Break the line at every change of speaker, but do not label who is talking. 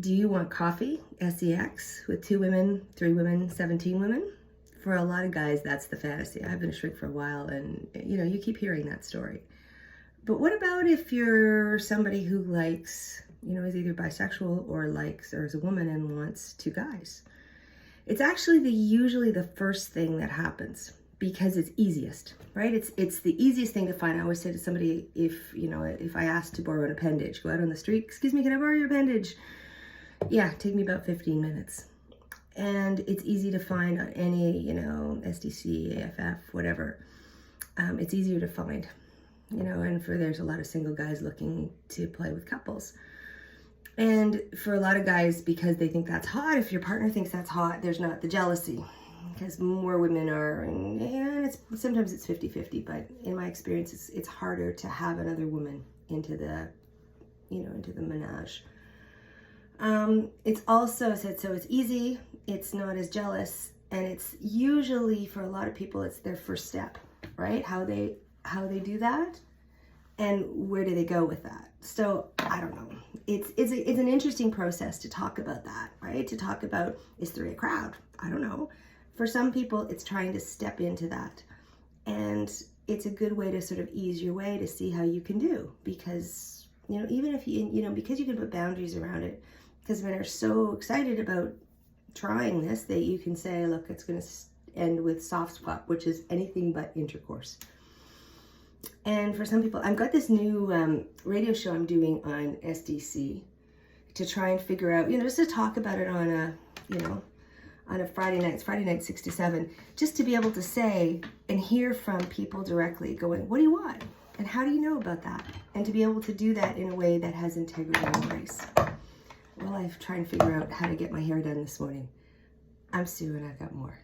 Do you want coffee, sex, with 2 women, 3 women, 17 women? For a lot of guys, that's the fantasy. I've been a shrink for a while, and you keep hearing that story. But what about if you're somebody who likes, is either bisexual or is a woman and wants 2 guys? It's actually usually the first thing that happens because it's easiest, right? It's the easiest thing to find. I always say to somebody, if I ask to borrow an appendage, go out on the street, excuse me, can I borrow your appendage? Yeah, take me about 15 minutes. And it's easy to find on any, SDC, AFF, whatever. It's easier to find, and there's a lot of single guys looking to play with couples. And for a lot of guys, because they think that's hot, if your partner thinks that's hot, there's not the jealousy. Because more women are, and sometimes it's 50-50, but in my experience, it's harder to have another woman into the menage. It's also said, so it's easy, it's not as jealous, and it's usually, for a lot of people, it's their first step, right? How they do that, and where do they go with that? So, I don't know. It's an interesting process to talk about that, right? To talk about, is 3 a crowd? I don't know. For some people, it's trying to step into that. And it's a good way to sort of ease your way to see how you can do. Because, even if because you can put boundaries around it, because men are so excited about trying this that you can say, look, it's going to end with soft swap, which is anything but intercourse. And for some people, I've got this new radio show I'm doing on SDC to try and figure out, just to talk about it on a Friday night. It's Friday night 6 to 7, just to be able to say and hear from people directly going, what do you want? And how do you know about that? And to be able to do that in a way that has integrity and grace. Well, I've tried to figure out how to get my hair done this morning. I'm Sue, and I've got more.